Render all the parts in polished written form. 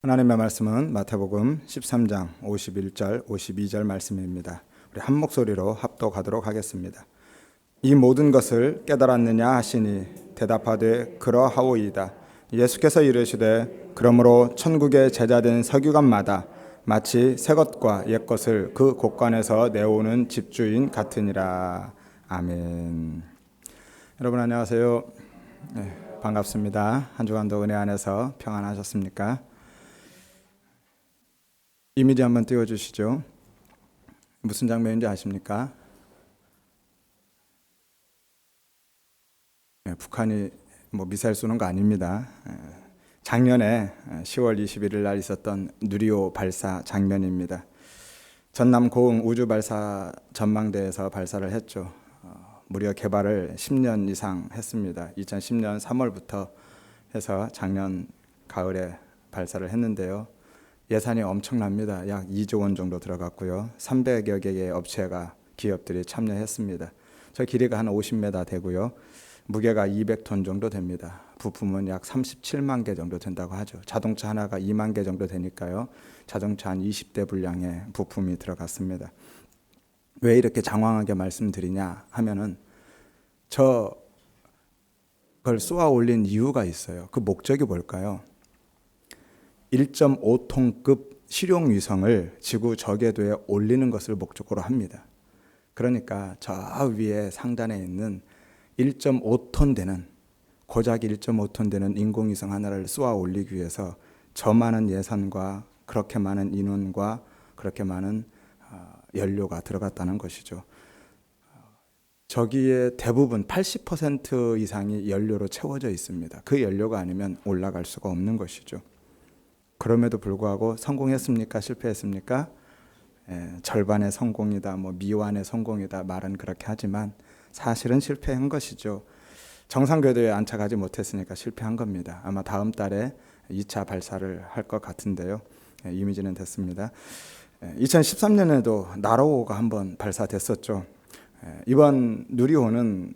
하나님의 말씀은 마태복음 13장 51절 52절 말씀입니다. 우리 한 목소리로 합독하도록 하겠습니다. 이 모든 것을 깨달았느냐 하시니 대답하되 그러하오이다. 예수께서 이르시되 그러므로 천국의 제자된 서기관마다 마치 새 것과 옛 것을 그 곳간에서 내오는 집주인 같으니라. 아멘. 여러분 안녕하세요. 반갑습니다. 한 주간도 은혜 안에서 평안하셨습니까? 이미지 한번 띄워주시죠. 무슨 장면인지 아십니까? 북한이 미사일 쏘는 거 아닙니다. 작년에 10월 21일 날 있었던 누리호 발사 장면입니다. 전남 고흥 우주 발사 전망대에서 발사를 했죠. 무려 개발을 10년 이상 했습니다. 2010년 3월부터 해서 작년 가을에 발사를 했는데요. 예산이 엄청납니다. 약 2조 원 정도 들어갔고요. 300여 개의 업체가 기업들이 참여했습니다. 저 길이가 한 50m 되고요. 무게가 200톤 정도 됩니다. 부품은 약 37만 개 정도 된다고 하죠. 자동차 하나가 2만 개 정도 되니까요. 자동차 한 20대 분량의 부품이 들어갔습니다. 왜 이렇게 장황하게 말씀드리냐 하면은 저걸 쏘아 올린 이유가 있어요. 그 목적이 뭘까요? 1.5톤급 실용 위성을 지구 저궤도에 올리는 것을 목적으로 합니다. 그러니까 저 위에 상단에 있는 1.5톤 되는 고작 1.5톤 되는 인공위성 하나를 쏘아 올리기 위해서 저 많은 예산과 그렇게 많은 인원과 그렇게 많은 연료가 들어갔다는 것이죠. 저기에 대부분 80% 이상이 연료로 채워져 있습니다. 그 연료가 아니면 올라갈 수가 없는 것이죠. 그럼에도 불구하고 성공했습니까? 실패했습니까? 절반의 성공이다, 미완의 성공이다 말은 그렇게 하지만 사실은 실패한 것이죠. 정상 궤도에 안착하지 못했으니까 실패한 겁니다. 아마 다음 달에 2차 발사를 할 것 같은데요. 이미지는 됐습니다. 2013년에도 나로호가 한번 발사됐었죠. 이번 누리호는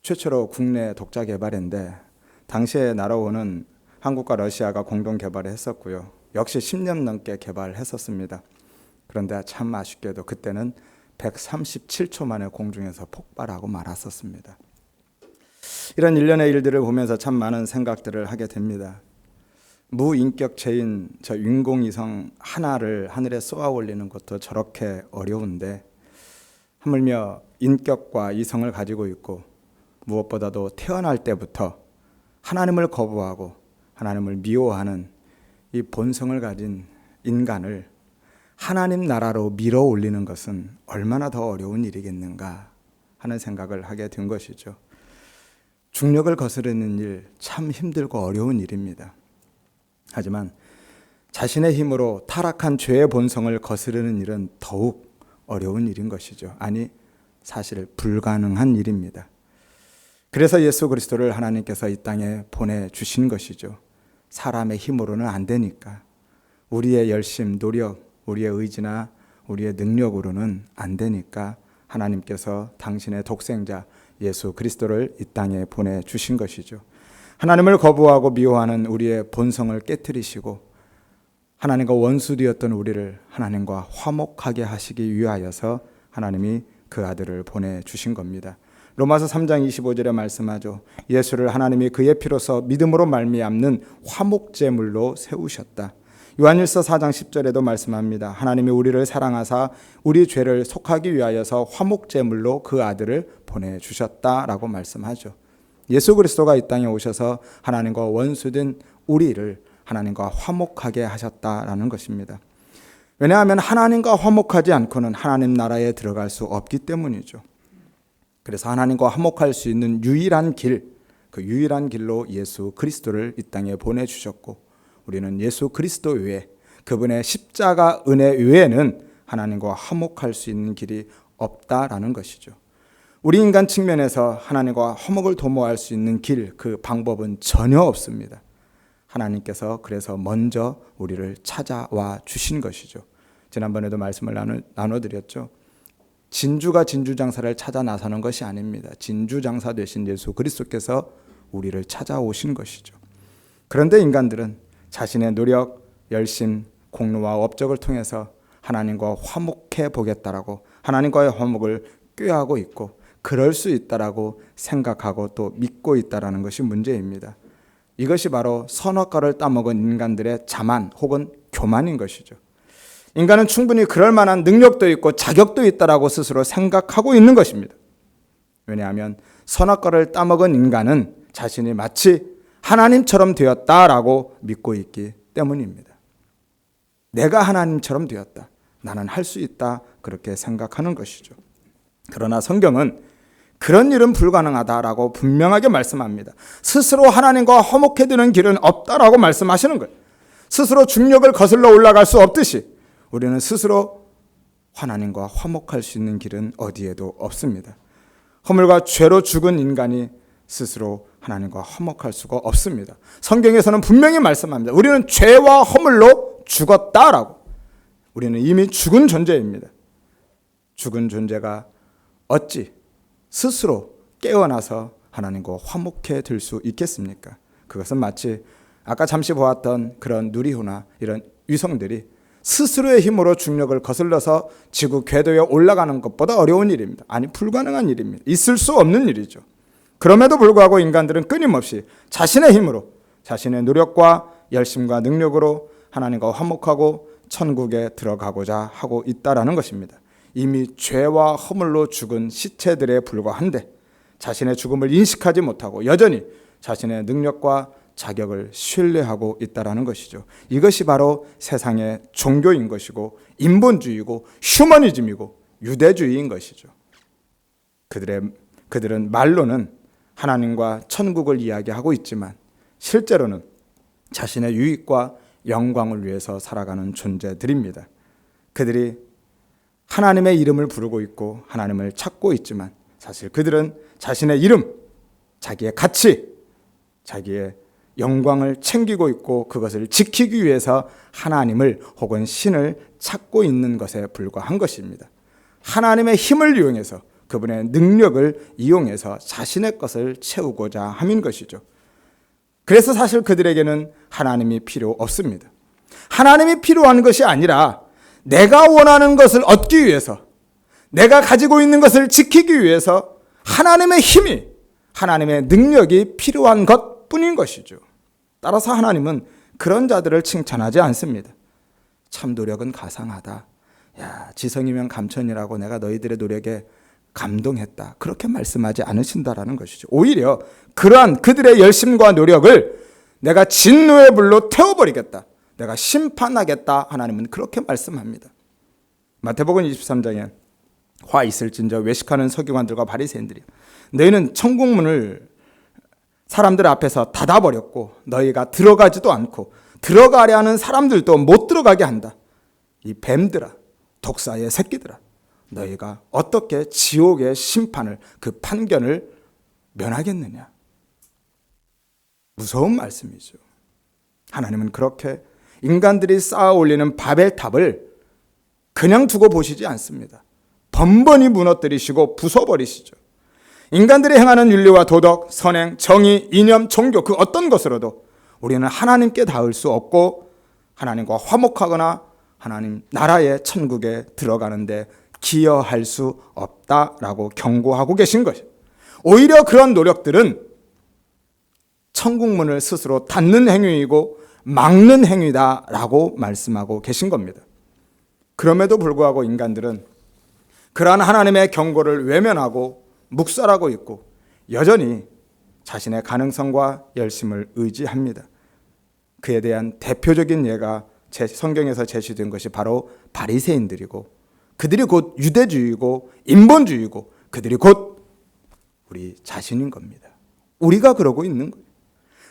최초로 국내 독자 개발인데 당시에 나로호는 한국과 러시아가 공동 개발을 했었고요. 역시 10년 넘게 개발을 했었습니다. 그런데 참 아쉽게도 그때는 137초 만에 공중에서 폭발하고 말았었습니다. 이런 일련의 일들을 보면서 참 많은 생각들을 하게 됩니다. 무인격체인 저 인공위성 하나를 하늘에 쏘아 올리는 것도 저렇게 어려운데 하물며 인격과 이성을 가지고 있고 무엇보다도 태어날 때부터 하나님을 거부하고 하나님을 미워하는 이 본성을 가진 인간을 하나님 나라로 밀어 올리는 것은 얼마나 더 어려운 일이겠는가 하는 생각을 하게 된 것이죠. 중력을 거스르는 일 참 힘들고 어려운 일입니다. 하지만 자신의 힘으로 타락한 죄의 본성을 거스르는 일은 더욱 어려운 일인 것이죠. 아니, 사실 불가능한 일입니다. 그래서 예수 그리스도를 하나님께서 이 땅에 보내주신 것이죠. 사람의 힘으로는 안 되니까. 우리의 열심, 노력, 우리의 의지나 우리의 능력으로는 안 되니까 하나님께서 당신의 독생자 예수 그리스도를 이 땅에 보내주신 것이죠. 하나님을 거부하고 미워하는 우리의 본성을 깨트리시고 하나님과 원수되었던 우리를 하나님과 화목하게 하시기 위하여서 하나님이 그 아들을 보내주신 겁니다. 로마서 3장 25절에 말씀하죠. 예수를 하나님이 그의 피로서 믿음으로 말미암는 화목제물로 세우셨다. 요한일서 4장 10절에도 말씀합니다. 하나님이 우리를 사랑하사 우리 죄를 속하기 위하여서 화목제물로 그 아들을 보내주셨다라고 말씀하죠. 예수 그리스도가 이 땅에 오셔서 하나님과 원수된 우리를 하나님과 화목하게 하셨다라는 것입니다. 왜냐하면 하나님과 화목하지 않고는 하나님 나라에 들어갈 수 없기 때문이죠. 그래서 하나님과 화목할 수 있는 유일한 길, 그 유일한 길로 예수 그리스도를 이 땅에 보내주셨고 우리는 예수 그리스도 외에 그분의 십자가 은혜 외에는 하나님과 화목할 수 있는 길이 없다라는 것이죠. 우리 인간 측면에서 하나님과 화목을 도모할 수 있는 길, 그 방법은 전혀 없습니다. 하나님께서 그래서 먼저 우리를 찾아와 주신 것이죠. 지난번에도 말씀을 나눠드렸죠. 진주가 진주장사를 찾아 나서는 것이 아닙니다. 진주장사 되신 예수 그리스도께서 우리를 찾아오신 것이죠. 그런데 인간들은 자신의 노력, 열심, 공로와 업적을 통해서 하나님과 화목해 보겠다라고 하나님과의 화목을 꾀하고 있고 그럴 수 있다라고 생각하고 또 믿고 있다라는 것이 문제입니다. 이것이 바로 선악과를 따먹은 인간들의 자만 혹은 교만인 것이죠. 인간은 충분히 그럴 만한 능력도 있고 자격도 있다라고 스스로 생각하고 있는 것입니다. 왜냐하면 선악과를 따먹은 인간은 자신이 마치 하나님처럼 되었다라고 믿고 있기 때문입니다. 내가 하나님처럼 되었다. 나는 할 수 있다. 그렇게 생각하는 것이죠. 그러나 성경은 그런 일은 불가능하다라고 분명하게 말씀합니다. 스스로 하나님과 화목해지는 길은 없다라고 말씀하시는 거예요. 스스로 중력을 거슬러 올라갈 수 없듯이 우리는 스스로 하나님과 화목할 수 있는 길은 어디에도 없습니다. 허물과 죄로 죽은 인간이 스스로 하나님과 화목할 수가 없습니다. 성경에서는 분명히 말씀합니다. 우리는 죄와 허물로 죽었다라고. 우리는 이미 죽은 존재입니다. 죽은 존재가 어찌 스스로 깨어나서 하나님과 화목해 될 수 있겠습니까? 그것은 마치 아까 잠시 보았던 그런 누리호나 이런 위성들이 스스로의 힘으로 중력을 거슬러서 지구 궤도에 올라가는 것보다 어려운 일입니다. 아니, 불가능한 일입니다. 있을 수 없는 일이죠. 그럼에도 불구하고 인간들은 끊임없이 자신의 힘으로, 자신의 노력과 열심과 능력으로 하나님과 화목하고 천국에 들어가고자 하고 있다라는 것입니다. 이미 죄와 허물로 죽은 시체들에 불과한데 자신의 죽음을 인식하지 못하고 여전히 자신의 능력과 자격을 신뢰하고 있다라는 것이죠. 이것이 바로 세상의 종교인 것이고 인본주의고 휴머니즘이고 유대주의인 것이죠. 그들은 말로는 하나님과 천국을 이야기하고 있지만 실제로는 자신의 유익과 영광을 위해서 살아가는 존재들입니다. 그들이 하나님의 이름을 부르고 있고 하나님을 찾고 있지만 사실 그들은 자신의 이름, 자기의 가치, 자기의 영광을 챙기고 있고 그것을 지키기 위해서 하나님을 혹은 신을 찾고 있는 것에 불과한 것입니다. 하나님의 힘을 이용해서 그분의 능력을 이용해서 자신의 것을 채우고자 함인 것이죠. 그래서 사실 그들에게는 하나님이 필요 없습니다. 하나님이 필요한 것이 아니라 내가 원하는 것을 얻기 위해서, 내가 가지고 있는 것을 지키기 위해서 하나님의 힘이, 하나님의 능력이 필요한 것뿐인 것이죠. 따라서 하나님은 그런 자들을 칭찬하지 않습니다. 참 노력은 가상하다. 야, 지성이면 감천이라고 내가 너희들의 노력에 감동했다. 그렇게 말씀하지 않으신다라는 것이죠. 오히려 그러한 그들의 열심과 노력을 내가 진노의 불로 태워버리겠다. 내가 심판하겠다. 하나님은 그렇게 말씀합니다. 마태복음 23장에 화 있을진저 외식하는 서기관들과 바리새인들이 너희는 천국문을 사람들 앞에서 닫아버렸고 너희가 들어가지도 않고 들어가려 하는 사람들도 못 들어가게 한다. 이 뱀들아, 독사의 새끼들아, 너희가 어떻게 지옥의 심판을, 그 판견을 면하겠느냐. 무서운 말씀이죠. 하나님은 그렇게 인간들이 쌓아 올리는 바벨탑을 그냥 두고 보시지 않습니다. 번번이 무너뜨리시고 부숴버리시죠. 인간들이 행하는 윤리와 도덕, 선행, 정의, 이념, 종교 그 어떤 것으로도 우리는 하나님께 닿을 수 없고 하나님과 화목하거나 하나님 나라의 천국에 들어가는데 기여할 수 없다라고 경고하고 계신 것이에요. 오히려 그런 노력들은 천국문을 스스로 닫는 행위이고 막는 행위다라고 말씀하고 계신 겁니다. 그럼에도 불구하고 인간들은 그러한 하나님의 경고를 외면하고 묵살하고 있고 여전히 자신의 가능성과 열심을 의지합니다. 그에 대한 대표적인 예가 성경에서 제시된 것이 바로 바리새인들이고 그들이 곧 유대주의고 인본주의고 그들이 곧 우리 자신인 겁니다. 우리가 그러고 있는 거예요.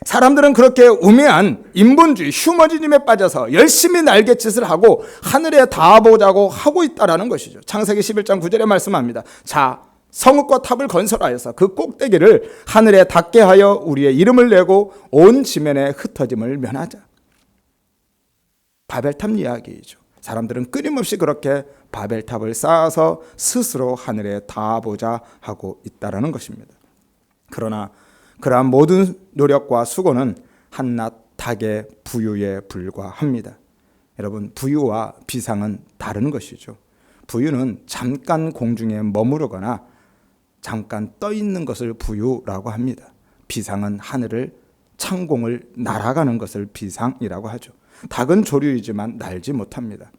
사람들은 그렇게 우매한 인본주의, 휴머니즘에 빠져서 열심히 날갯짓을 하고 하늘에 닿아보자고 하고 있다는 것이죠. 창세기 11장 9절에 말씀합니다. 자, 성읍과 탑을 건설하여서 그 꼭대기를 하늘에 닿게 하여 우리의 이름을 내고 온 지면에 흩어짐을 면하자. 바벨탑 이야기이죠. 사람들은 끊임없이 그렇게 바벨탑을 쌓아서 스스로 하늘에 닿아보자 하고 있다는 것입니다. 그러나 그러한 모든 노력과 수고는 한낱 닭의 부유에 불과합니다. 여러분, 부유와 비상은 다른 것이죠. 부유는 잠깐 공중에 머무르거나 잠깐 떠 있는 것을 부유라고 합니다. 비상은 하늘을 창공을 날아가는 것을 비상이라고 하죠. 닭은 조류이지만 날지 못합니다.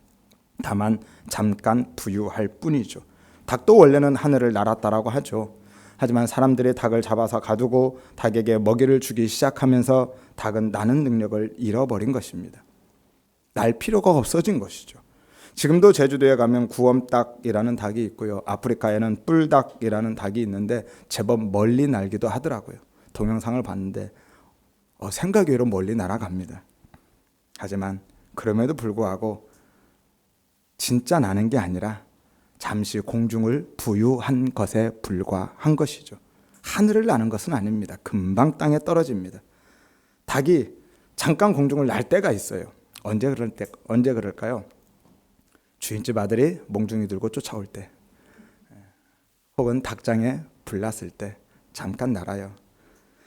다만 잠깐 부유할 뿐이죠. 닭도 원래는 하늘을 날았다라고 하죠. 하지만 사람들이 닭을 잡아서 가두고 닭에게 먹이를 주기 시작하면서 닭은 나는 능력을 잃어버린 것입니다. 날 필요가 없어진 것이죠. 지금도 제주도에 가면 구엄닭이라는 닭이 있고요. 아프리카에는 뿔닭이라는 닭이 있는데 제법 멀리 날기도 하더라고요. 동영상을 봤는데 생각 외로 멀리 날아갑니다. 하지만 그럼에도 불구하고 진짜 나는 게 아니라 잠시 공중을 부유한 것에 불과한 것이죠. 하늘을 나는 것은 아닙니다. 금방 땅에 떨어집니다. 닭이 잠깐 공중을 날 때가 있어요. 언제 그럴까요? 주인집 아들이 몽둥이 들고 쫓아올 때, 혹은 닭장에 불났을 때 잠깐 날아요.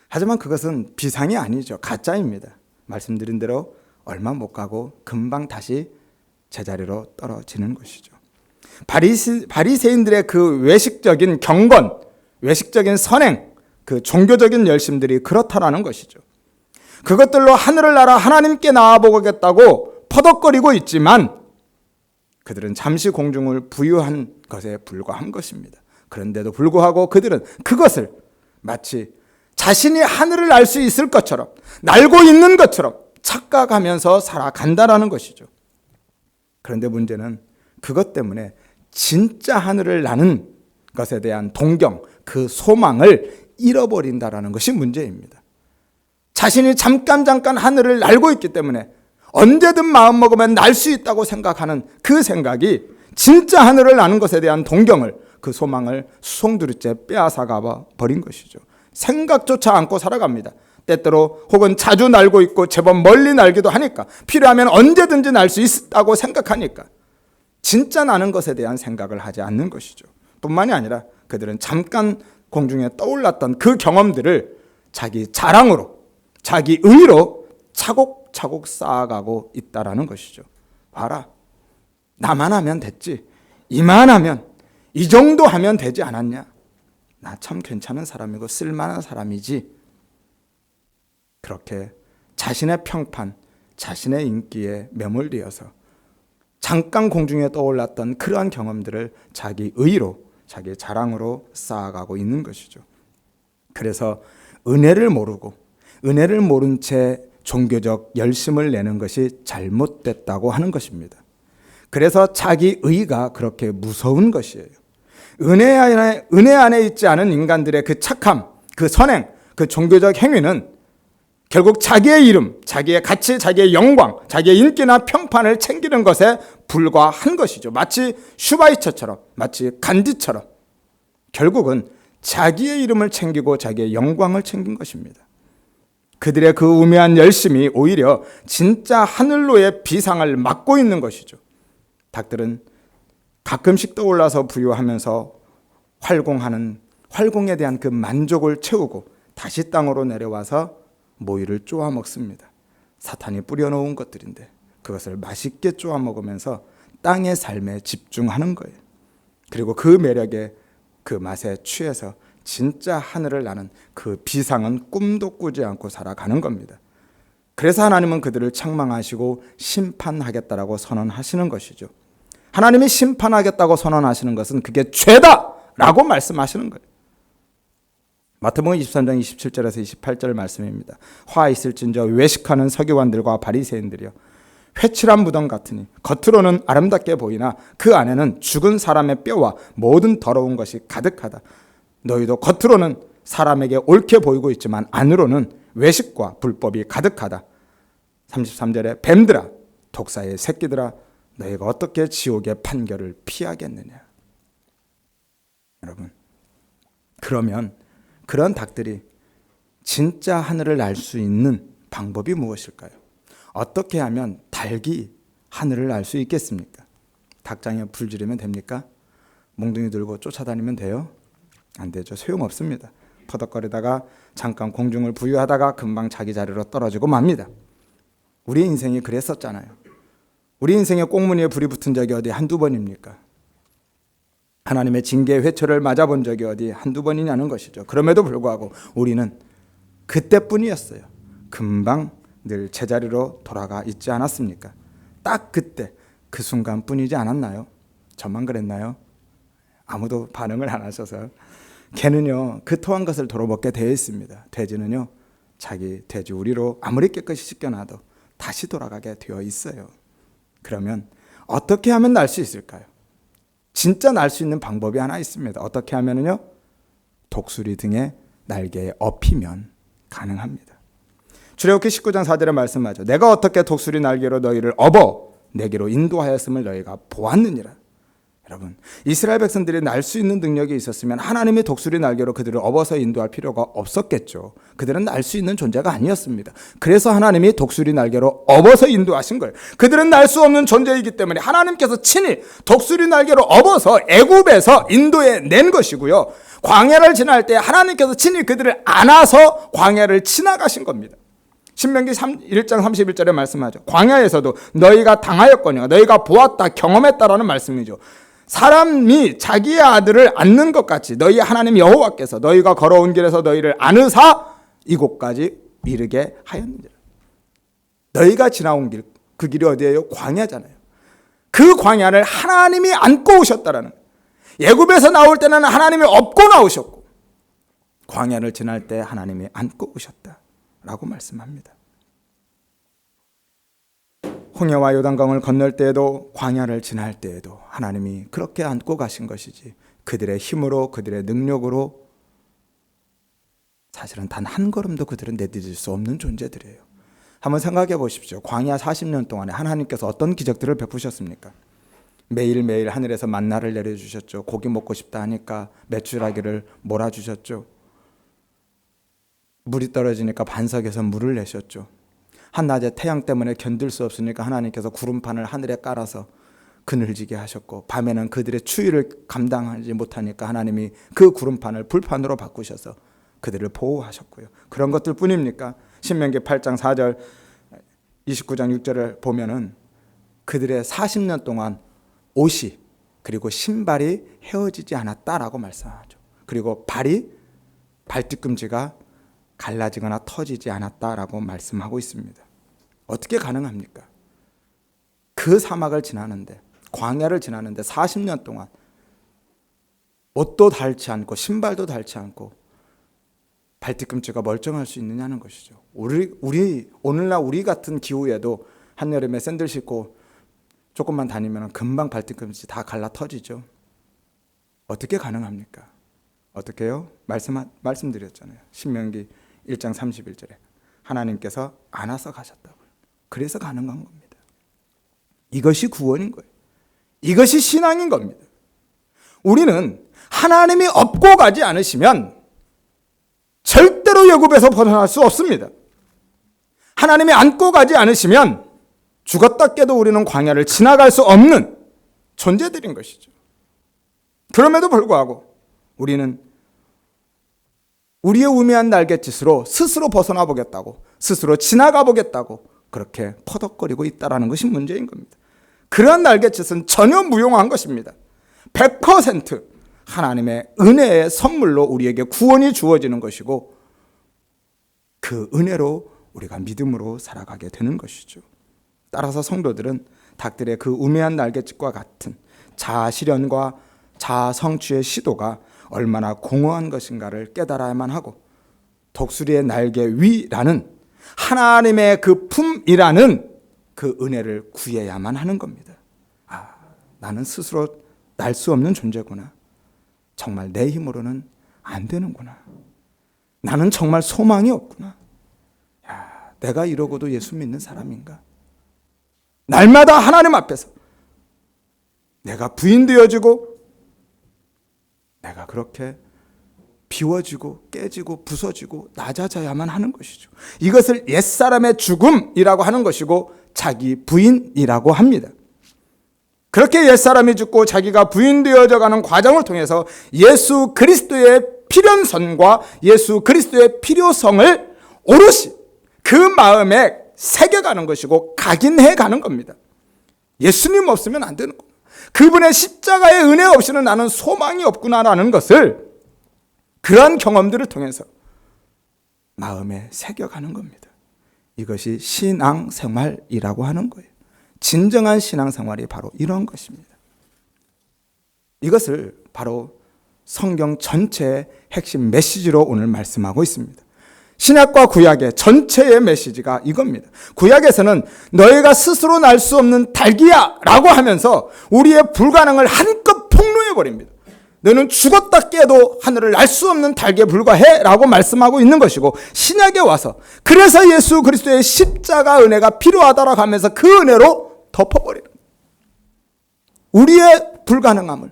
하지만 그것은 비상이 아니죠. 가짜입니다. 말씀드린 대로 얼마 못 가고 금방 다시 제자리로 떨어지는 것이죠. 바리새인들의 그 외식적인 경건, 외식적인 선행, 그 종교적인 열심들이 그렇다라는 것이죠. 그것들로 하늘을 날아 하나님께 나아보겠다고 퍼덕거리고 있지만 그들은 잠시 공중을 부유한 것에 불과한 것입니다. 그런데도 불구하고 그들은 그것을 마치 자신이 하늘을 날 수 있을 것처럼, 날고 있는 것처럼 착각하면서 살아간다라는 것이죠. 그런데 문제는 그것 때문에 진짜 하늘을 나는 것에 대한 동경, 그 소망을 잃어버린다라는 것이 문제입니다. 자신이 잠깐 하늘을 날고 있기 때문에 언제든 마음먹으면 날 수 있다고 생각하는 그 생각이 진짜 하늘을 나는 것에 대한 동경을, 그 소망을 수송두리째 빼앗아가 버린 것이죠. 생각조차 않고 살아갑니다. 때때로 혹은 자주 날고 있고 제법 멀리 날기도 하니까, 필요하면 언제든지 날 수 있다고 생각하니까 진짜 나는 것에 대한 생각을 하지 않는 것이죠. 뿐만이 아니라 그들은 잠깐 공중에 떠올랐던 그 경험들을 자기 자랑으로, 자기 의로 차곡차곡 쌓아가고 있다라는 것이죠. 봐라, 나만 하면 됐지, 이만하면, 이 정도 하면 되지 않았냐, 나 참 괜찮은 사람이고 쓸만한 사람이지. 그렇게 자신의 평판, 자신의 인기에 매몰되어서 잠깐 공중에 떠올랐던 그러한 경험들을 자기 의로, 자기 자랑으로 쌓아가고 있는 것이죠. 그래서 은혜를 모르고, 은혜를 모른 채 종교적 열심을 내는 것이 잘못됐다고 하는 것입니다. 그래서 자기 의가 그렇게 무서운 것이에요. 은혜 안에 있지 않은 인간들의 그 착함, 그 선행, 그 종교적 행위는 결국 자기의 이름, 자기의 가치, 자기의 영광, 자기의 인기나 평판을 챙기는 것에 불과한 것이죠. 마치 슈바이처처럼, 마치 간디처럼 결국은 자기의 이름을 챙기고 자기의 영광을 챙긴 것입니다. 그들의 그 우매한 열심이 오히려 진짜 하늘로의 비상을 막고 있는 것이죠. 닭들은 가끔씩 떠올라서 부유하면서 활공에 대한 그 만족을 채우고 다시 땅으로 내려와서 모이를 쪼아 먹습니다. 사탄이 뿌려놓은 것들인데 그것을 맛있게 쪼아 먹으면서 땅의 삶에 집중하는 거예요. 그리고 그 매력에, 그 맛에 취해서 진짜 하늘을 나는 그 비상은 꿈도 꾸지 않고 살아가는 겁니다. 그래서 하나님은 그들을 책망하시고 심판하겠다라고 선언하시는 것이죠. 하나님이 심판하겠다고 선언하시는 것은 그게 죄다라고 말씀하시는 거예요. 마태복음 23장 27절에서 28절 말씀입니다. 화 있을진저 외식하는 서기관들과 바리새인들이여, 회칠한 무덤 같으니 겉으로는 아름답게 보이나 그 안에는 죽은 사람의 뼈와 모든 더러운 것이 가득하다. 너희도 겉으로는 사람에게 옳게 보이고 있지만 안으로는 외식과 불법이 가득하다. 33절에 뱀들아, 독사의 새끼들아, 너희가 어떻게 지옥의 판결을 피하겠느냐. 여러분, 그러면 그런 닭들이 진짜 하늘을 날 수 있는 방법이 무엇일까요? 어떻게 하면 닭이 하늘을 날 수 있겠습니까? 닭장에 불 지르면 됩니까? 몽둥이 들고 쫓아다니면 돼요? 안 되죠. 소용없습니다. 퍼덕거리다가 잠깐 공중을 부유하다가 금방 자기 자리로 떨어지고 맙니다. 우리 인생이 그랬었잖아요. 우리 인생에 꽁무니에 불이 붙은 적이 어디 한두 번입니까? 하나님의 징계 회초를 맞아본 적이 어디 한두 번이냐는 것이죠. 그럼에도 불구하고 우리는 그때뿐이었어요. 금방 늘 제자리로 돌아가 있지 않았습니까? 딱 그때 그 순간뿐이지 않았나요? 저만 그랬나요? 아무도 반응을 안 하셔서. 개는요 그 토한 것을 도로 먹게 되어 있습니다. 돼지는요 자기 돼지우리로 아무리 깨끗이 씻겨놔도 다시 돌아가게 되어 있어요. 그러면 어떻게 하면 날 수 있을까요? 진짜 날 수 있는 방법이 하나 있습니다. 어떻게 하면요? 독수리 등에 날개에 업히면 가능합니다. 출애굽기 19장 4절에 말씀하죠. 내가 어떻게 독수리 날개로 너희를 업어 내게로 인도하였음을 너희가 보았느니라. 여러분, 이스라엘 백성들이 날 수 있는 능력이 있었으면 하나님이 독수리 날개로 그들을 업어서 인도할 필요가 없었겠죠. 그들은 날 수 있는 존재가 아니었습니다. 그래서 하나님이 독수리 날개로 업어서 인도하신 거예요. 그들은 날 수 없는 존재이기 때문에 하나님께서 친히 독수리 날개로 업어서 애굽에서 인도해 낸 것이고요. 광야를 지날 때 하나님께서 친히 그들을 안아서 광야를 지나가신 겁니다. 신명기 1장 31절에 말씀하죠. 광야에서도 너희가 당하였거니와 너희가 보았다 경험했다라는 말씀이죠. 사람이 자기의 아들을 안는 것 같이 너희 하나님 여호와께서 너희가 걸어온 길에서 너희를 안으사 이곳까지 이르게 하였느니라. 너희가 지나온 길, 그 길이 어디예요? 광야잖아요. 그 광야를 하나님이 안고 오셨다라는, 애굽에서 나올 때는 하나님이 업고 나오셨고 광야를 지날 때 하나님이 안고 오셨다라고 말씀합니다. 홍해와 요단강을 건널 때에도 광야를 지날 때에도 하나님이 그렇게 안고 가신 것이지 그들의 힘으로 그들의 능력으로 사실은 단 한 걸음도 그들은 내디딜 수 없는 존재들이에요. 한번 생각해 보십시오. 광야 40년 동안에 하나님께서 어떤 기적들을 베푸셨습니까? 매일매일 하늘에서 만나를 내려주셨죠. 고기 먹고 싶다 하니까 메추라기를 몰아주셨죠. 물이 떨어지니까 반석에서 물을 내셨죠. 한낮에 태양 때문에 견딜 수 없으니까 하나님께서 구름판을 하늘에 깔아서 그늘지게 하셨고, 밤에는 그들의 추위를 감당하지 못하니까 하나님이 그 구름판을 불판으로 바꾸셔서 그들을 보호하셨고요. 그런 것들 뿐입니까? 신명기 8장 4절 29장 6절을 보면은 그들의 40년 동안 옷이 그리고 신발이 헤어지지 않았다라고 말씀하죠. 그리고 발뒤꿈치가 갈라지거나 터지지 않았다라고 말씀하고 있습니다. 어떻게 가능합니까? 그 사막을 지나는데, 광야를 지나는데 40년 동안 옷도 닳지 않고 신발도 닳지 않고 발뒤꿈치가 멀쩡할 수 있느냐는 것이죠. 오늘날 우리 같은 기후에도 한여름에 샌들 신고 조금만 다니면 금방 발뒤꿈치 다 갈라 터지죠. 어떻게 가능합니까? 어떻게요? 말씀드렸잖아요. 신명기 1장 31절에 하나님께서 안아서 가셨다고요. 그래서 가능한 겁니다. 이것이 구원인 거예요. 이것이 신앙인 겁니다. 우리는 하나님이 업고 가지 않으시면 절대로 애굽에서 벗어날 수 없습니다. 하나님이 안고 가지 않으시면 죽었다 깨도 우리는 광야를 지나갈 수 없는 존재들인 것이죠. 그럼에도 불구하고 우리는 우리의 우매한 날갯짓으로 스스로 벗어나 보겠다고, 스스로 지나가 보겠다고 그렇게 퍼덕거리고 있다는 것이 문제인 겁니다. 그러한 날갯짓은 전혀 무용한 것입니다. 100% 하나님의 은혜의 선물로 우리에게 구원이 주어지는 것이고, 그 은혜로 우리가 믿음으로 살아가게 되는 것이죠. 따라서 성도들은 닭들의 그 우매한 날갯짓과 같은 자아 실현과 자아 성취의 시도가 얼마나 공허한 것인가를 깨달아야만 하고, 독수리의 날개 위라는 하나님의 그 품이라는 그 은혜를 구해야만 하는 겁니다. 아, 나는 스스로 날 수 없는 존재구나. 정말 내 힘으로는 안 되는구나. 나는 정말 소망이 없구나. 야, 내가 이러고도 예수 믿는 사람인가? 날마다 하나님 앞에서 내가 부인되어지고 내가 그렇게 비워지고 깨지고 부서지고 낮아져야만 하는 것이죠. 이것을 옛사람의 죽음이라고 하는 것이고 자기 부인이라고 합니다. 그렇게 옛사람이 죽고 자기가 부인되어져 가는 과정을 통해서 예수 그리스도의 필연성과 예수 그리스도의 필요성을 오롯이 그 마음에 새겨가는 것이고 각인해가는 겁니다. 예수님 없으면 안 되는 겁니다. 그분의 십자가의 은혜 없이는 나는 소망이 없구나라는 것을 그러한 경험들을 통해서 마음에 새겨가는 겁니다. 이것이 신앙생활이라고 하는 거예요. 진정한 신앙생활이 바로 이런 것입니다. 이것을 바로 성경 전체의 핵심 메시지로 오늘 말씀하고 있습니다. 신약과 구약의 전체의 메시지가 이겁니다. 구약에서는 너희가 스스로 날 수 없는 닭이야 라고 하면서 우리의 불가능을 한껏 폭로해 버립니다. 너는 죽었다 깨도 하늘을 날 수 없는 닭에 불과해 라고 말씀하고 있는 것이고, 신약에 와서 그래서 예수 그리스도의 십자가 은혜가 필요하다라고 하면서 그 은혜로 덮어버리는 거예요. 우리의 불가능함을,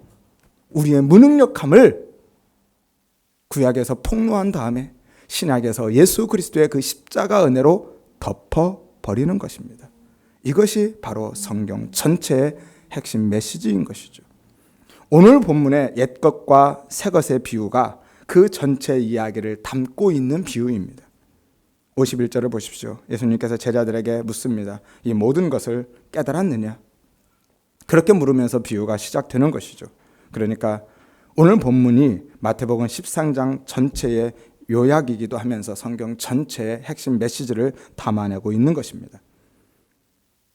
우리의 무능력함을 구약에서 폭로한 다음에 신약에서 예수 그리스도의 그 십자가 은혜로 덮어버리는 것입니다. 이것이 바로 성경 전체의 핵심 메시지인 것이죠. 오늘 본문의 옛것과 새것의 비유가 그 전체 이야기를 담고 있는 비유입니다. 51절을 보십시오. 예수님께서 제자들에게 묻습니다. 이 모든 것을 깨달았느냐? 그렇게 물으면서 비유가 시작되는 것이죠. 그러니까 오늘 본문이 마태복음 13장 전체의 요약이기도 하면서 성경 전체의 핵심 메시지를 담아내고 있는 것입니다.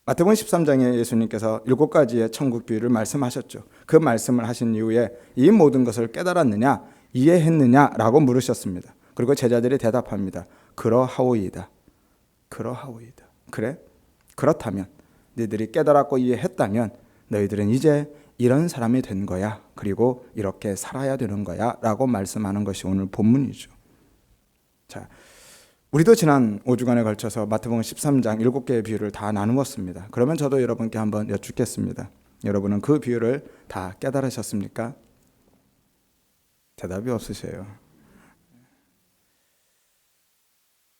마태복음 13장에 예수님께서 7가지의 천국 비유를 말씀하셨죠. 그 말씀을 하신 이후에 이 모든 것을 깨달았느냐, 이해했느냐라고 물으셨습니다. 그리고 제자들이 대답합니다. 그러하오이다. 그러하오이다. 그래? 그렇다면, 너희들이 깨달았고 이해했다면 너희들은 이제 이런 사람이 된 거야. 그리고 이렇게 살아야 되는 거야. 라고 말씀하는 것이 오늘 본문이죠. 자, 우리도 지난 5주간에 걸쳐서 마태복음 13장 7개의 비유를 다 나누었습니다. 그러면 저도 여러분께 한번 여쭙겠습니다. 여러분은 그 비유를 다 깨달으셨습니까? 대답이 없으세요.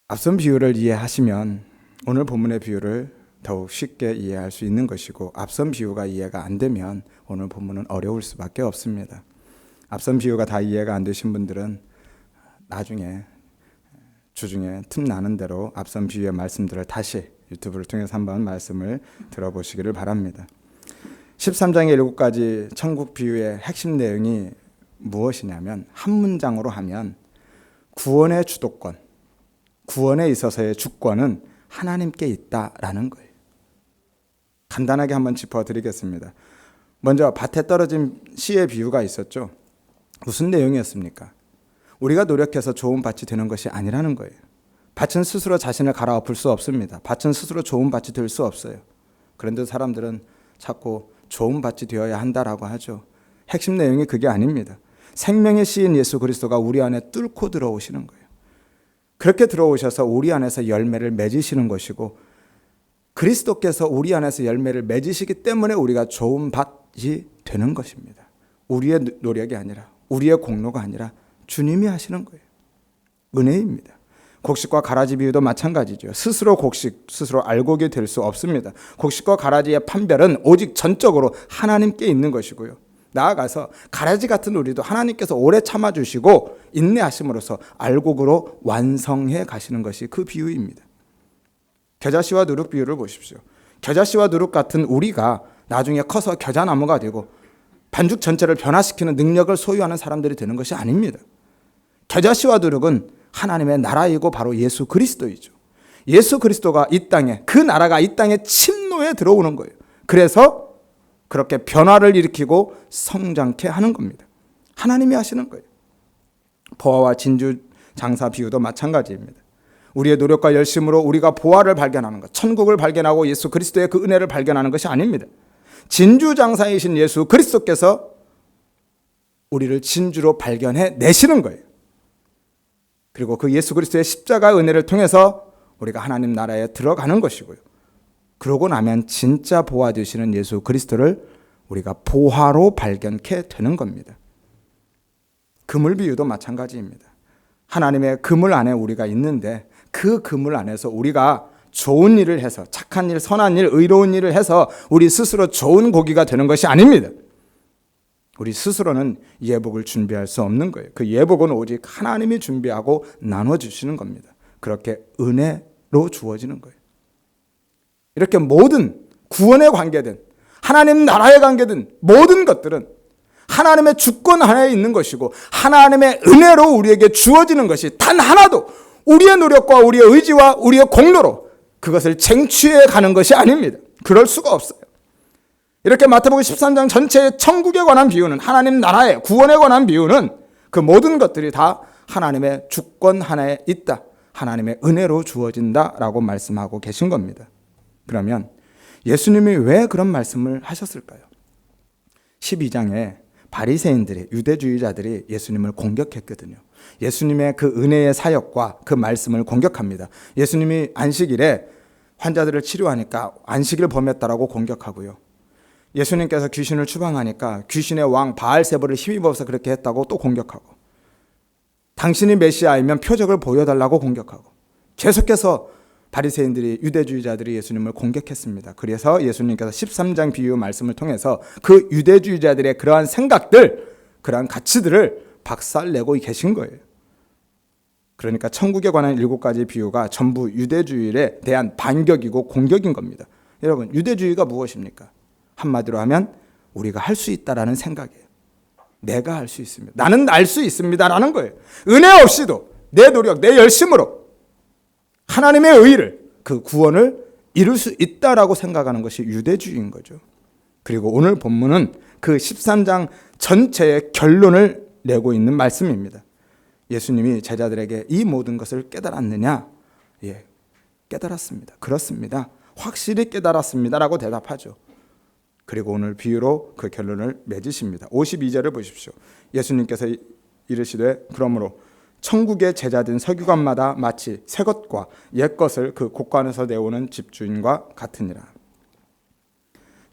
앞선 비유를 이해하시면 오늘 본문의 비유를 더욱 쉽게 이해할 수 있는 것이고, 앞선 비유가 이해가 안 되면 오늘 본문은 어려울 수밖에 없습니다. 앞선 비유가 다 이해가 안 되신 분들은 나중에 주중에 틈나는 대로 앞선 비유의 말씀들을 다시 유튜브를 통해서 한번 말씀을 들어보시기를 바랍니다. 13장의 7가지 천국 비유의 핵심 내용이 무엇이냐면, 한 문장으로 하면 구원의 주도권, 구원에 있어서의 주권은 하나님께 있다라는 거예요. 간단하게 한번 짚어드리겠습니다. 먼저 밭에 떨어진 씨의 비유가 있었죠. 무슨 내용이었습니까? 우리가 노력해서 좋은 밭이 되는 것이 아니라는 거예요. 밭은 스스로 자신을 갈아엎을 수 없습니다. 밭은 스스로 좋은 밭이 될 수 없어요. 그런데 사람들은 자꾸 좋은 밭이 되어야 한다라고 하죠. 핵심 내용이 그게 아닙니다. 생명의 씨인 예수 그리스도가 우리 안에 뚫고 들어오시는 거예요. 그렇게 들어오셔서 우리 안에서 열매를 맺으시는 것이고, 그리스도께서 우리 안에서 열매를 맺으시기 때문에 우리가 좋은 밭이 되는 것입니다. 우리의 노력이 아니라, 우리의 공로가 아니라 주님이 하시는 거예요. 은혜입니다. 곡식과 가라지 비유도 마찬가지죠. 스스로 곡식, 스스로 알곡이 될 수 없습니다. 곡식과 가라지의 판별은 오직 전적으로 하나님께 있는 것이고요. 나아가서 가라지 같은 우리도 하나님께서 오래 참아주시고 인내하심으로써 알곡으로 완성해 가시는 것이 그 비유입니다. 겨자씨와 누룩 비유를 보십시오. 겨자씨와 누룩 같은 우리가 나중에 커서 겨자나무가 되고 반죽 전체를 변화시키는 능력을 소유하는 사람들이 되는 것이 아닙니다. 겨자씨와 누룩은 하나님의 나라이고 바로 예수 그리스도이죠. 예수 그리스도가 이 땅에, 그 나라가 이 땅에 침노에 들어오는 거예요. 그래서 그렇게 변화를 일으키고 성장케 하는 겁니다. 하나님이 하시는 거예요. 보화와 진주 장사 비유도 마찬가지입니다. 우리의 노력과 열심으로 우리가 보화를 발견하는 것, 천국을 발견하고 예수 그리스도의 그 은혜를 발견하는 것이 아닙니다. 진주 장사이신 예수 그리스도께서 우리를 진주로 발견해 내시는 거예요. 그리고 그 예수 그리스도의 십자가 은혜를 통해서 우리가 하나님 나라에 들어가는 것이고요. 그러고 나면 진짜 보화 되시는 예수 그리스도를 우리가 보화로 발견케 되는 겁니다. 그물 비유도 마찬가지입니다. 하나님의 그물 안에 우리가 있는데, 그 그물 안에서 우리가 좋은 일을 해서, 착한 일, 선한 일, 의로운 일을 해서 우리 스스로 좋은 고기가 되는 것이 아닙니다. 우리 스스로는 예복을 준비할 수 없는 거예요. 그 예복은 오직 하나님이 준비하고 나눠주시는 겁니다. 그렇게 은혜로 주어지는 거예요. 이렇게 모든 구원에 관계된 하나님 나라에 관계된 모든 것들은 하나님의 주권 하나에 있는 것이고 하나님의 은혜로 우리에게 주어지는 것이 단 하나도 우리의 노력과 우리의 의지와 우리의 공로로 그것을 쟁취해 가는 것이 아닙니다. 그럴 수가 없어요. 이렇게 마태복음 13장 전체의 천국에 관한 비유는, 하나님 나라의 구원에 관한 비유는 그 모든 것들이 다 하나님의 주권 하나에 있다, 하나님의 은혜로 주어진다라고 말씀하고 계신 겁니다. 그러면 예수님이 왜 그런 말씀을 하셨을까요? 12장에 바리새인들이, 유대주의자들이 예수님을 공격했거든요. 예수님의 그 은혜의 사역과 그 말씀을 공격합니다. 예수님이 안식일에 환자들을 치료하니까 안식일 범했다라고 공격하고요. 예수님께서 귀신을 추방하니까 귀신의 왕 바알세불을 힘입어서 그렇게 했다고 또 공격하고, 당신이 메시아이면 표적을 보여달라고 공격하고, 계속해서 바리새인들이, 유대주의자들이 예수님을 공격했습니다. 그래서 예수님께서 13장 비유 말씀을 통해서 그 유대주의자들의 그러한 생각들, 그러한 가치들을 박살내고 계신 거예요. 그러니까 천국에 관한 7가지 비유가 전부 유대주의에 대한 반격이고 공격인 겁니다. 여러분, 유대주의가 무엇입니까? 한마디로 하면 우리가 할 수 있다라는 생각이에요. 내가 할 수 있습니다. 나는 알 수 있습니다라는 거예요. 은혜 없이도 내 노력, 내 열심으로 하나님의 의를, 그 구원을 이룰 수 있다라고 생각하는 것이 유대주의인 거죠. 그리고 오늘 본문은 그 13장 전체의 결론을 내고 있는 말씀입니다. 예수님이 제자들에게 이 모든 것을 깨달았느냐? 예, 깨달았습니다. 그렇습니다. 확실히 깨달았습니다라고 대답하죠. 그리고 오늘 비유로 그 결론을 맺으십니다. 52절을 보십시오. 예수님께서 이르시되 그러므로 천국의 제자된 서기관마다 마치 새 것과 옛 것을 그 곳간에서 내오는 집주인과 같으니라.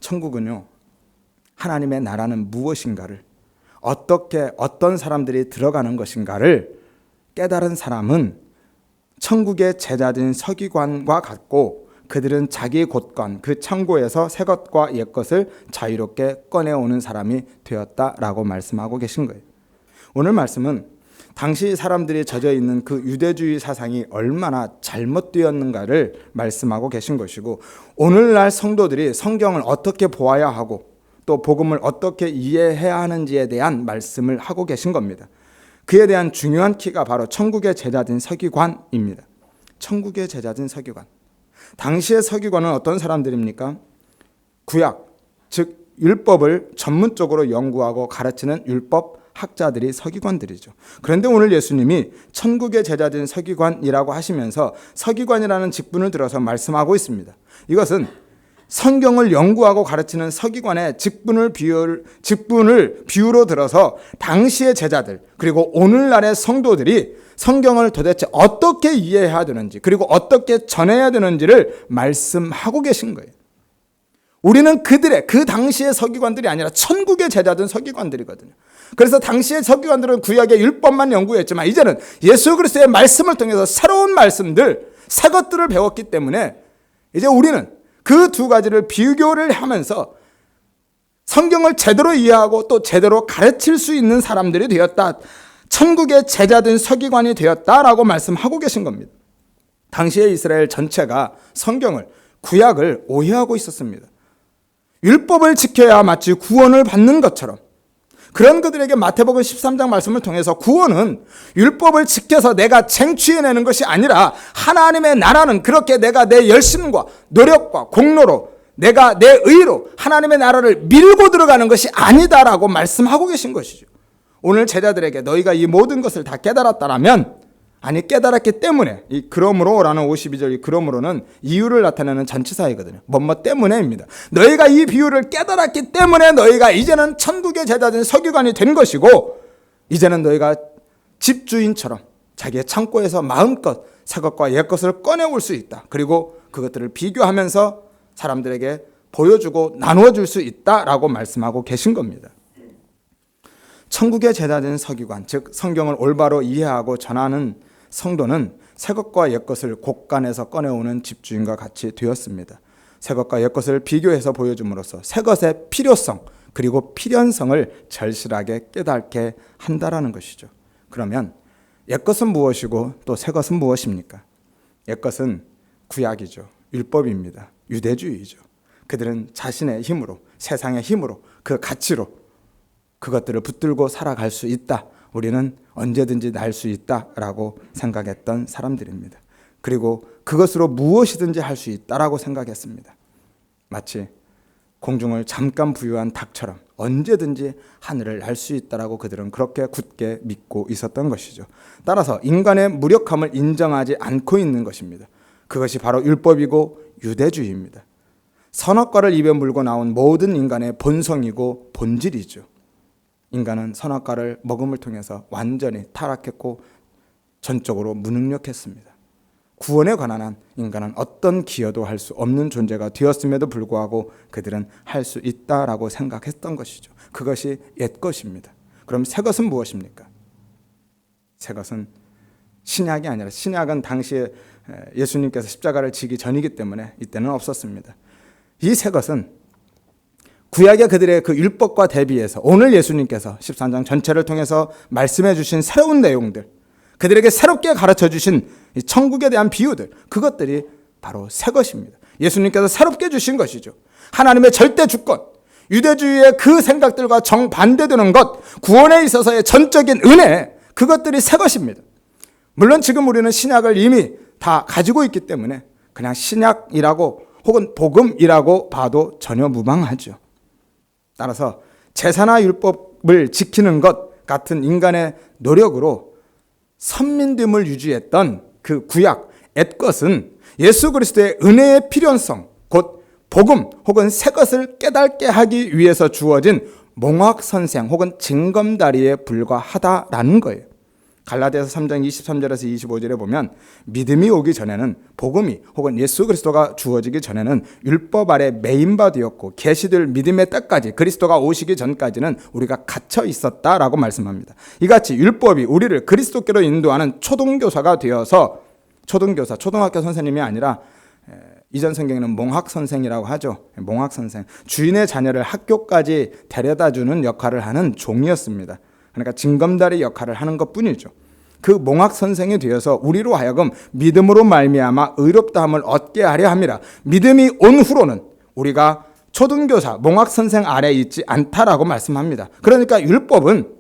천국은요, 하나님의 나라는 무엇인가를, 어떻게 어떤 사람들이 들어가는 것인가를 깨달은 사람은 천국의 제자된 서기관과 같고, 그들은 자기 곳간 그 창고에서 새 것과 옛 것을 자유롭게 꺼내오는 사람이 되었다라고 말씀하고 계신 거예요. 오늘 말씀은 당시 사람들이 젖어 있는 그 유대주의 사상이 얼마나 잘못되었는가를 말씀하고 계신 것이고, 오늘날 성도들이 성경을 어떻게 보아야 하고 또 복음을 어떻게 이해해야 하는지에 대한 말씀을 하고 계신 겁니다. 그에 대한 중요한 키가 바로 천국의 제자된 서기관입니다. 천국의 제자된 서기관. 당시의 서기관은 어떤 사람들입니까? 구약, 즉 율법을 전문적으로 연구하고 가르치는 율법 학자들이 서기관들이죠. 그런데 오늘 예수님이 천국의 제자된 서기관이라고 하시면서 서기관이라는 직분을 들어서 말씀하고 있습니다. 이것은 성경을 연구하고 가르치는 서기관의 직분을 비유로 들어서 당시의 제자들, 그리고 오늘날의 성도들이 성경을 도대체 어떻게 이해해야 되는지, 그리고 어떻게 전해야 되는지를 말씀하고 계신 거예요. 우리는 그 당시의 서기관들이 아니라 천국의 제자된 서기관들이거든요. 그래서 당시의 서기관들은 구약의 율법만 연구했지만 이제는 예수 그리스도의 말씀을 통해서 새로운 말씀들, 새 것들을 배웠기 때문에 이제 우리는 그 두 가지를 비교를 하면서 성경을 제대로 이해하고 또 제대로 가르칠 수 있는 사람들이 되었다. 천국의 제자된 서기관이 되었다라고 말씀하고 계신 겁니다. 당시의 이스라엘 전체가 성경을, 구약을 오해하고 있었습니다. 율법을 지켜야 마치 구원을 받는 것처럼, 그런 그들에게 마태복음 13장 말씀을 통해서 구원은 율법을 지켜서 내가 쟁취해내는 것이 아니라 하나님의 나라는 그렇게 내가 내 열심과 노력과 공로로, 내가 내 의로 하나님의 나라를 밀고 들어가는 것이 아니다라고 말씀하고 계신 것이죠. 오늘 제자들에게 너희가 이 모든 것을 다 깨달았다라면, 아니 깨달았기 때문에, 이 그러므로라는 52절 이 그러므로는 이유를 나타내는 전치사이거든요. 뭐뭐 때문에입니다. 너희가 이 비유를 깨달았기 때문에 너희가 이제는 천국의 제자된 서기관이 된 것이고, 이제는 너희가 집주인처럼 자기의 창고에서 마음껏 새 것과 옛 것을 꺼내올 수 있다. 그리고 그것들을 비교하면서 사람들에게 보여주고 나누어 줄 수 있다라고 말씀하고 계신 겁니다. 천국의 제자된 서기관, 즉 성경을 올바로 이해하고 전하는 성도는 새 것과 옛 것을 곳간에서 꺼내오는 집주인과 같이 되었습니다. 새 것과 옛 것을 비교해서 보여줌으로써 새 것의 필요성, 그리고 필연성을 절실하게 깨닫게 한다라는 것이죠. 그러면 옛 것은 무엇이고 또 새 것은 무엇입니까? 옛 것은 구약이죠. 율법입니다. 유대주의죠. 그들은 자신의 힘으로, 세상의 힘으로, 그 가치로 그것들을 붙들고 살아갈 수 있다. 우리는 언제든지 날 수 있다라고 생각했던 사람들입니다. 그리고 그것으로 무엇이든지 할 수 있다라고 생각했습니다. 마치 공중을 잠깐 부유한 닭처럼 언제든지 하늘을 날 수 있다라고 그들은 그렇게 굳게 믿고 있었던 것이죠. 따라서 인간의 무력함을 인정하지 않고 있는 것입니다. 그것이 바로 율법이고 유대주의입니다. 선악과를 입에 물고 나온 모든 인간의 본성이고 본질이죠. 인간은 선악과를 먹음을 통해서 완전히 타락했고 전적으로 무능력했습니다. 구원에 관한 한 인간은 어떤 기여도 할 수 없는 존재가 되었음에도 불구하고 그들은 할 수 있다라고 생각했던 것이죠. 그것이 옛 것입니다. 그럼 새 것은 무엇입니까? 새 것은 신약이 아니라, 신약은 당시에 예수님께서 십자가를 지기 전이기 때문에 이때는 없었습니다. 이 새 것은 구약의 그들의 그 율법과 대비해서 오늘 예수님께서 13장 전체를 통해서 말씀해 주신 새로운 내용들, 그들에게 새롭게 가르쳐 주신 천국에 대한 비유들, 그것들이 바로 새 것입니다. 예수님께서 새롭게 주신 것이죠. 하나님의 절대 주권, 유대주의의 그 생각들과 정반대되는 것, 구원에 있어서의 전적인 은혜, 그것들이 새 것입니다. 물론 지금 우리는 신약을 이미 다 가지고 있기 때문에 그냥 신약이라고 혹은 복음이라고 봐도 전혀 무방하죠. 따라서 제사나 율법을 지키는 것 같은 인간의 노력으로 선민됨을 유지했던 그 구약 옛것은 예수 그리스도의 은혜의 필연성, 곧 복음 혹은 새 것을 깨닫게 하기 위해서 주어진 몽학선생 혹은 징검다리에 불과하다라는 거예요. 갈라디아서 3장 23절에서 25절에 보면 믿음이 오기 전에는, 복음이 혹은 예수 그리스도가 주어지기 전에는 율법 아래 매인바 되었고 계시될 믿음의 때까지, 그리스도가 오시기 전까지는 우리가 갇혀 있었다라고 말씀합니다. 이같이 율법이 우리를 그리스도께로 인도하는 초등교사가 되어서, 초등학교 선생님이 아니라 이전 성경에는 몽학선생이라고 하죠. 몽학선생, 주인의 자녀를 학교까지 데려다주는 역할을 하는 종이었습니다. 그러니까 징검다리 역할을 하는 것뿐이죠. 그 몽학 선생이 되어서 우리로 하여금 믿음으로 말미암아 의롭다함을 얻게 하려 함이라. 믿음이 온 후로는 우리가 초등교사, 몽학 선생 아래에 있지 않다라고 말씀합니다. 그러니까 율법은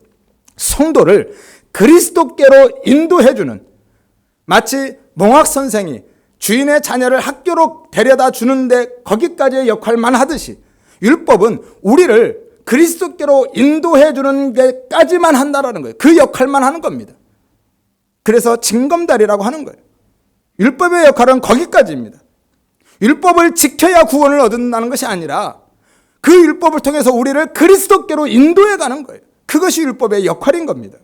성도를 그리스도께로 인도해주는, 마치 몽학 선생이 주인의 자녀를 학교로 데려다 주는데 거기까지의 역할만 하듯이 율법은 우리를 그리스도께로 인도해 주는 데까지만 한다라는 거예요. 그 역할만 하는 겁니다. 그래서 징검다리라고 하는 거예요. 율법의 역할은 거기까지입니다. 율법을 지켜야 구원을 얻는다는 것이 아니라 그 율법을 통해서 우리를 그리스도께로 인도해 가는 거예요. 그것이 율법의 역할인 겁니다.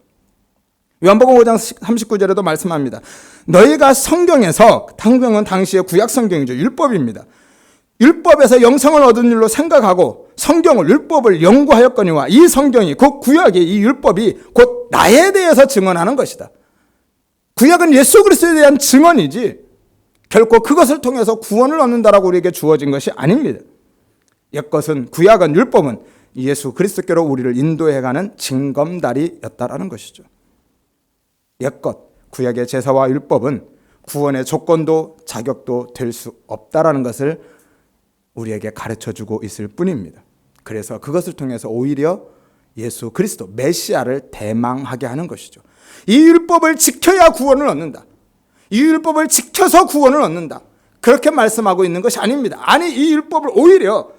요한복음 5장 39절에도 말씀합니다. 너희가 성경에서, 성경은 당시의 구약 성경이죠. 율법입니다. 율법에서 영생을 얻은 일로 생각하고 성경을, 율법을 연구하였거니와 이 성경이, 곧 구약이, 이 율법이 곧 나에 대해서 증언하는 것이다. 구약은 예수 그리스도에 대한 증언이지 결코 그것을 통해서 구원을 얻는다라고 우리에게 주어진 것이 아닙니다. 옛것은, 구약은, 율법은 예수 그리스도께로 우리를 인도해가는 징검다리였다라는 것이죠. 옛것, 구약의 제사와 율법은 구원의 조건도 자격도 될 수 없다라는 것을 우리에게 가르쳐주고 있을 뿐입니다. 그래서 그것을 통해서 오히려 예수 그리스도, 메시아를 대망하게 하는 것이죠. 이 율법을 지켜야 구원을 얻는다, 이 율법을 지켜서 구원을 얻는다, 그렇게 말씀하고 있는 것이 아닙니다. 아니, 이 율법을 오히려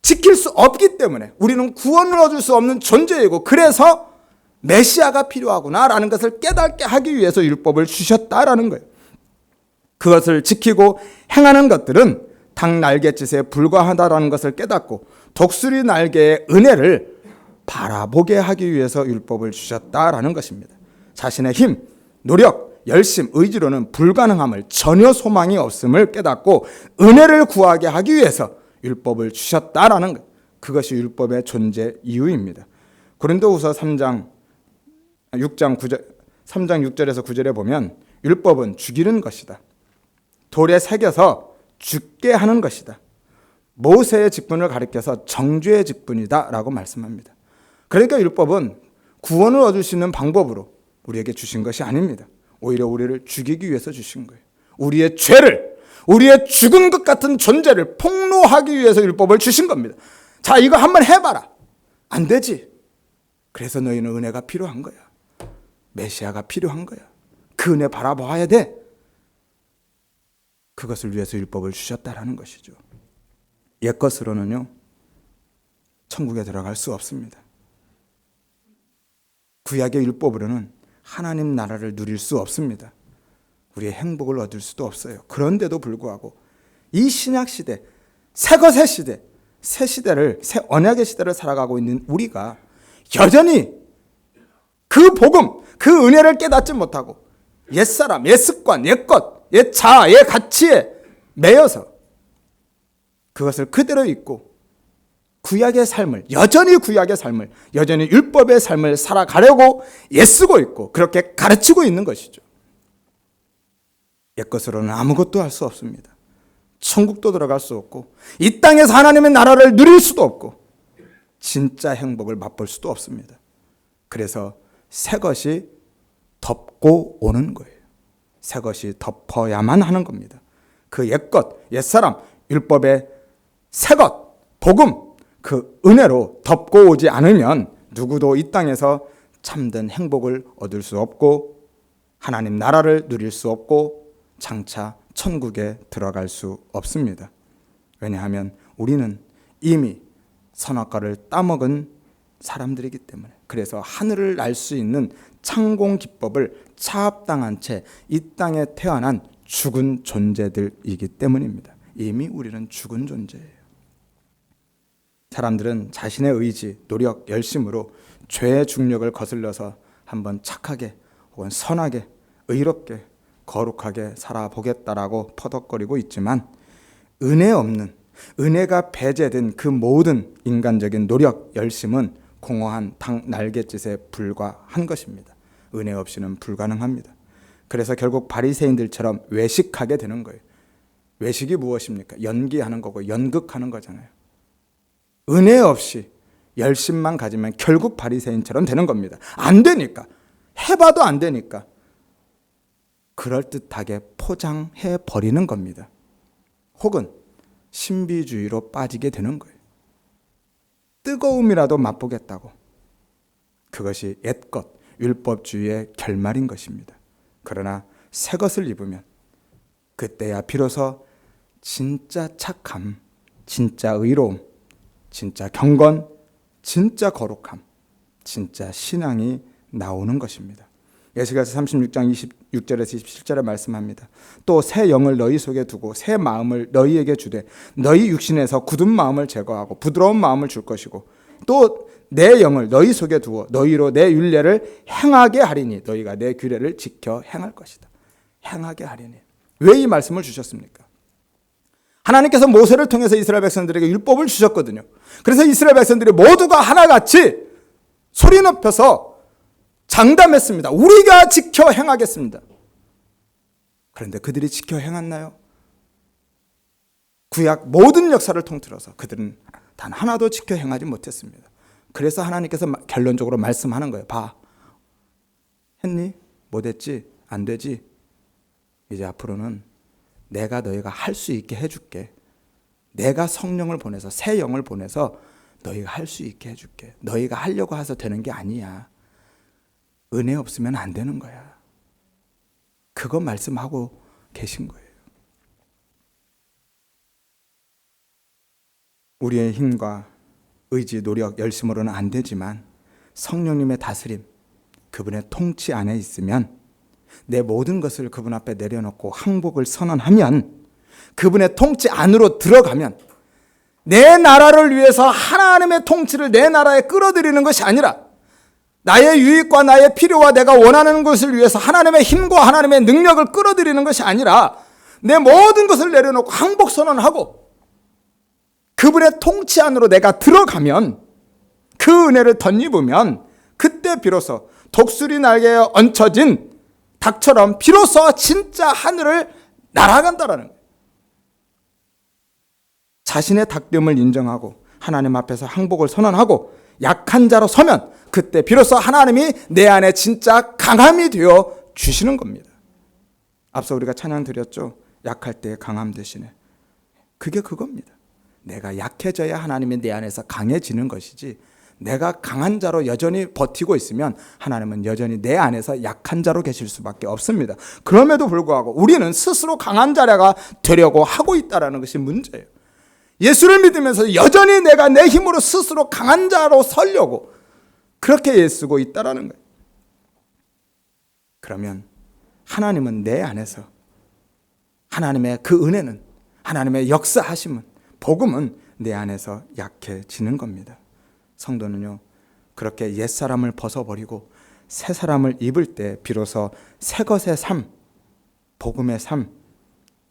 지킬 수 없기 때문에 우리는 구원을 얻을 수 없는 존재이고, 그래서 메시아가 필요하구나라는 것을 깨닫게 하기 위해서 율법을 주셨다라는 거예요. 그것을 지키고 행하는 것들은 닭 날갯짓에 불과하다라는 것을 깨닫고 독수리 날개의 은혜를 바라보게 하기 위해서 율법을 주셨다라는 것입니다. 자신의 힘, 노력, 열심, 의지로는 불가능함을, 전혀 소망이 없음을 깨닫고 은혜를 구하게 하기 위해서 율법을 주셨다라는 것, 그것이 율법의 존재 이유입니다. 고린도후서 3장 6절에서 9절에 보면 율법은 죽이는 것이다, 돌에 새겨서 죽게 하는 것이다, 모세의 직분을 가리켜서 정죄의 직분이다 라고 말씀합니다. 그러니까 율법은 구원을 얻을 수 있는 방법으로 우리에게 주신 것이 아닙니다. 오히려 우리를 죽이기 위해서 주신 거예요. 우리의 죄를, 우리의 죽은 것 같은 존재를 폭로하기 위해서 율법을 주신 겁니다. 자, 이거 한번 해봐라. 안 되지. 그래서 너희는 은혜가 필요한 거야. 메시아가 필요한 거야. 그 은혜 바라봐야 돼. 그것을 위해서 율법을 주셨다라는 것이죠. 옛것으로는요, 천국에 들어갈 수 없습니다. 구약의 율법으로는 하나님 나라를 누릴 수 없습니다. 우리의 행복을 얻을 수도 없어요. 그런데도 불구하고 이 신약 시대, 새것의 시대, 새 시대를, 새 언약의 시대를 살아가고 있는 우리가 여전히 그 복음, 그 은혜를 깨닫지 못하고 옛사람, 옛습관, 옛것, 옛자아, 옛가치에 매여서 그것을 그대로 잊고 구약의 삶을, 여전히 구약의 삶을, 여전히 율법의 삶을 살아가려고 애쓰고 있고 그렇게 가르치고 있는 것이죠. 옛것으로는 아무것도 할 수 없습니다. 천국도 들어갈 수 없고 이 땅에서 하나님의 나라를 누릴 수도 없고 진짜 행복을 맛볼 수도 없습니다. 그래서 새것이 덮고 오는 거예요. 새것이 덮어야만 하는 겁니다. 그 옛것, 옛사람, 율법의 새것, 복음, 그 은혜로 덮고 오지 않으면 누구도 이 땅에서 참된 행복을 얻을 수 없고 하나님 나라를 누릴 수 없고 장차 천국에 들어갈 수 없습니다. 왜냐하면 우리는 이미 선악과를 따먹은 사람들이기 때문에. 그래서 하늘을 날 수 있는 창공 기법을 차압당한 채 이 땅에 태어난 죽은 존재들이기 때문입니다. 이미 우리는 죽은 존재예요. 사람들은 자신의 의지, 노력, 열심으로 죄의 중력을 거슬러서 한번 착하게 혹은 선하게, 의롭게, 거룩하게 살아보겠다라고 퍼덕거리고 있지만 은혜 없는, 은혜가 배제된 그 모든 인간적인 노력, 열심은 공허한 닭 날갯짓에 불과한 것입니다. 은혜 없이는 불가능합니다. 그래서 결국 바리새인들처럼 외식하게 되는 거예요. 외식이 무엇입니까? 연기하는 거고 연극하는 거잖아요. 은혜 없이 열심만 가지면 결국 바리새인처럼 되는 겁니다. 안 되니까, 해봐도 안 되니까 그럴듯하게 포장해 버리는 겁니다. 혹은 신비주의로 빠지게 되는 거예요. 뜨거움이라도 맛보겠다고. 그것이 옛것, 율법주의의 결말인 것입니다. 그러나 새 것을 입으면 그때야 비로소 진짜 착함, 진짜 의로움, 진짜 경건, 진짜 거룩함, 진짜 신앙이 나오는 것입니다. 에스겔서 36장 26절에서 27절에 말씀합니다. 또 새 영을 너희 속에 두고 새 마음을 너희에게 주되 너희 육신에서 굳은 마음을 제거하고 부드러운 마음을 줄 것이고 또 내 영을 너희 속에 두어 너희로 내 율례를 행하게 하리니 너희가 내 규례를 지켜 행할 것이다. 행하게 하리니. 왜 이 말씀을 주셨습니까? 하나님께서 모세를 통해서 이스라엘 백성들에게 율법을 주셨거든요. 그래서 이스라엘 백성들이 모두가 하나같이 소리 높여서 장담했습니다. 우리가 지켜 행하겠습니다. 그런데 그들이 지켜 행했나요? 구약 모든 역사를 통틀어서 그들은 단 하나도 지켜 행하지 못했습니다. 그래서 하나님께서 결론적으로 말씀하는 거예요. 봐, 했니? 못했지? 안 되지? 이제 앞으로는 내가 너희가 할 수 있게 해줄게. 내가 성령을 보내서 새 영을 보내서 너희가 할 수 있게 해줄게. 너희가 하려고 해서 되는 게 아니야. 은혜 없으면 안 되는 거야. 그거 말씀하고 계신 거예요. 우리의 힘과 의지, 노력, 열심으로는 안 되지만 성령님의 다스림, 그분의 통치 안에 있으면 내 모든 것을 그분 앞에 내려놓고 항복을 선언하면 그분의 통치 안으로 들어가면 내 나라를 위해서 하나님의 통치를 내 나라에 끌어들이는 것이 아니라 나의 유익과 나의 필요와 내가 원하는 것을 위해서 하나님의 힘과 하나님의 능력을 끌어들이는 것이 아니라 내 모든 것을 내려놓고 항복 선언하고 그분의 통치 안으로 내가 들어가면 그 은혜를 덧입으면 그때 비로소 독수리 날개에 얹혀진 닭처럼 비로소 진짜 하늘을 날아간다라는 거예요. 자신의 닭됨을 인정하고 하나님 앞에서 항복을 선언하고 약한 자로 서면 그때 비로소 하나님이 내 안에 진짜 강함이 되어 주시는 겁니다. 앞서 우리가 찬양 드렸죠. 약할 때 강함 대신에. 그게 그겁니다. 내가 약해져야 하나님이 내 안에서 강해지는 것이지, 내가 강한 자로 여전히 버티고 있으면 하나님은 여전히 내 안에서 약한 자로 계실 수밖에 없습니다. 그럼에도 불구하고 우리는 스스로 강한 자가 되려고 하고 있다는 것이 문제예요. 예수를 믿으면서 여전히 내가 내 힘으로 스스로 강한 자로 서려고 그렇게 애쓰고 있다는 거예요. 그러면 하나님은 내 안에서, 하나님의 그 은혜는, 하나님의 역사하심은, 복음은 내 안에서 약해지는 겁니다. 성도는요, 그렇게 옛사람을 벗어버리고 새 사람을 입을 때 비로소 새 것의 삶, 복음의 삶,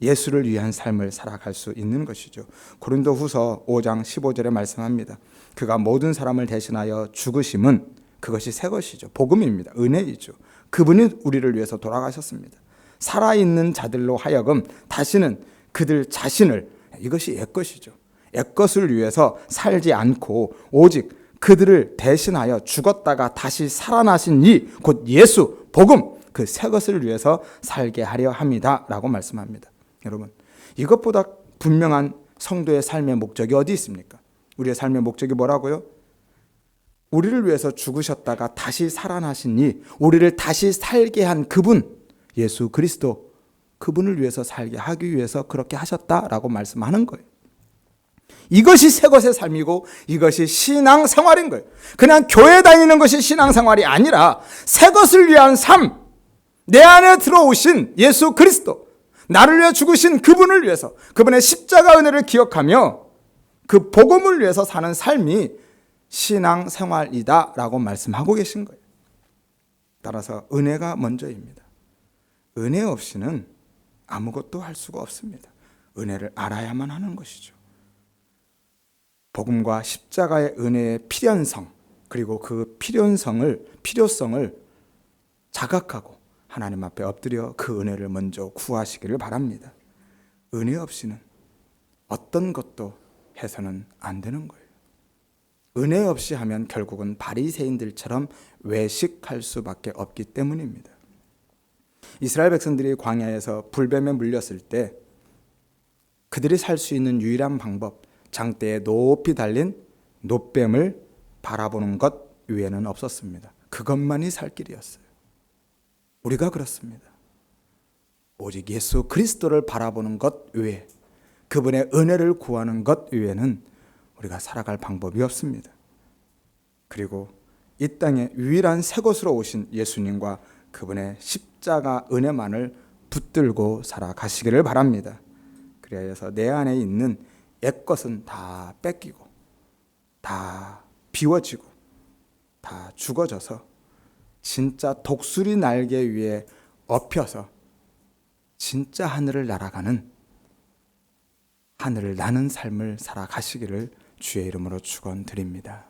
예수를 위한 삶을 살아갈 수 있는 것이죠. 고린도후서 5장 15절에 말씀합니다. 그가 모든 사람을 대신하여 죽으심은 그것이 새 것이죠. 복음입니다. 은혜이죠. 그분이 우리를 위해서 돌아가셨습니다. 살아있는 자들로 하여금 다시는 그들 자신을, 이것이 옛것이죠, 옛것을 위해서 살지 않고 오직 그들을 대신하여 죽었다가 다시 살아나신 이 곧 예수, 복음, 그 새 것을 위해서 살게 하려 합니다 라고 말씀합니다. 여러분, 이것보다 분명한 성도의 삶의 목적이 어디 있습니까? 우리의 삶의 목적이 뭐라고요? 우리를 위해서 죽으셨다가 다시 살아나신 이, 우리를 다시 살게 한 그분, 예수 그리스도, 그분을 위해서 살게 하기 위해서 그렇게 하셨다라고 말씀하는 거예요. 이것이 새 것의 삶이고 이것이 신앙생활인 거예요. 그냥 교회 다니는 것이 신앙생활이 아니라 새 것을 위한 삶, 내 안에 들어오신 예수 그리스도, 나를 위해 죽으신 그분을 위해서, 그분의 십자가 은혜를 기억하며 그 복음을 위해서 사는 삶이 신앙생활이다 라고 말씀하고 계신 거예요. 따라서 은혜가 먼저입니다. 은혜 없이는 아무것도 할 수가 없습니다. 은혜를 알아야만 하는 것이죠. 복음과 십자가의 은혜의 필연성, 그리고 그 필요성을 자각하고 하나님 앞에 엎드려 그 은혜를 먼저 구하시기를 바랍니다. 은혜 없이는 어떤 것도 해서는 안 되는 거예요. 은혜 없이 하면 결국은 바리새인들처럼 외식할 수밖에 없기 때문입니다. 이스라엘 백성들이 광야에서 불뱀에 물렸을 때 그들이 살 수 있는 유일한 방법, 장대에 높이 달린 놋뱀을 바라보는 것 외에는 없었습니다. 그것만이 살 길이었어요. 우리가 그렇습니다. 오직 예수 그리스도를 바라보는 것 외에, 그분의 은혜를 구하는 것 외에는 우리가 살아갈 방법이 없습니다. 그리고 이 땅에 유일한 새 것으로 오신 예수님과 그분의 십자가 은혜만을 붙들고 살아가시기를 바랍니다. 그래서 내 안에 있는 옛것은 다 뺏기고 다 비워지고 다 죽어져서 진짜 독수리 날개 위에 엎혀서 진짜 하늘을 날아가는, 하늘을 나는 삶을 살아가시기를 주의 이름으로 축원드립니다.